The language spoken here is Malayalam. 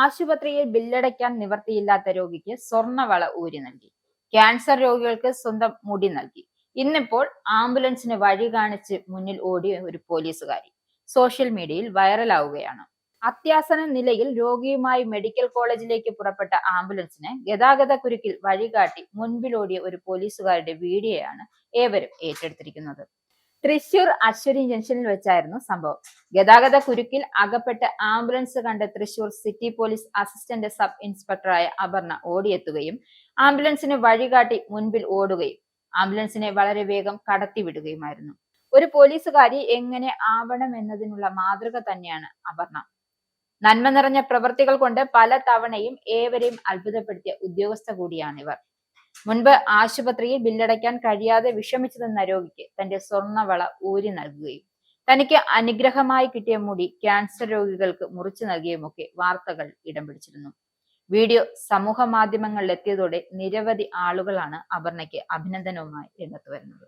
ആശുപത്രിയിൽ ബില്ലടയ്ക്കാൻ നിവർത്തിയില്ലാത്ത രോഗിക്ക് സ്വർണവള ഊരി നൽകി. ക്യാൻസർ രോഗികൾക്ക് സ്വന്തം മുടി നൽകി. ഇന്നിപ്പോൾ ആംബുലൻസിന് വഴി കാണിച്ച് മുന്നിൽ ഓടിയ ഒരു പോലീസുകാരി സോഷ്യൽ മീഡിയയിൽ വൈറലാവുകയാണ്. അത്യാസന്ന നിലയിൽ രോഗിയുമായി മെഡിക്കൽ കോളേജിലേക്ക് പുറപ്പെട്ട ആംബുലൻസിന് ഗതാഗത കുരുക്കിൽ വഴികാട്ടി മുൻപിലോടിയ ഒരു പോലീസുകാരുടെ വീഡിയോയാണ് ഏവരും ഏറ്റെടുത്തിരിക്കുന്നത്. തൃശൂർ അശ്വതി ജംഗ്ഷനിൽ വെച്ചായിരുന്നു സംഭവം. ഗതാഗത കുരുക്കിൽ അകപ്പെട്ട് ആംബുലൻസ് കണ്ട് Thrissur city police assistant sub ഇൻസ്പെക്ടറായ അപർണ ഓടിയെത്തുകയും ആംബുലൻസിന് വഴികാട്ടി മുൻപിൽ ഓടുകയും ആംബുലൻസിനെ വളരെ വേഗം കടത്തിവിടുകയുമായിരുന്നു. ഒരു പോലീസുകാരി എങ്ങനെ ആവണം എന്നതിനുള്ള മാതൃക തന്നെയാണ് അപർണ. നന്മ നിറഞ്ഞ പ്രവൃത്തികൾ കൊണ്ട് പല തവണയും ഏവരെയും അത്ഭുതപ്പെടുത്തിയ ഉദ്യോഗസ്ഥ കൂടിയാണിവർ. മുൻപ് ആശുപത്രിയിൽ ബില്ലടയ്ക്കാൻ കഴിയാതെ വിഷമിച്ചതെന്ന രോഗിക്ക് തന്റെ സ്വർണവള ഊരി നൽകുകയും തനിക്ക് അനുഗ്രഹമായി കിട്ടിയ മുടി ക്യാൻസർ രോഗികൾക്ക് മുറിച്ചു നൽകിയുമൊക്കെ വാർത്തകൾ ഇടം പിടിച്ചിരുന്നു. വീഡിയോ സമൂഹ മാധ്യമങ്ങളിൽ എത്തിയതോടെ നിരവധി ആളുകളാണ് അപർണയ്ക്ക് അഭിനന്ദനവുമായി രംഗത്ത് വരുന്നത്.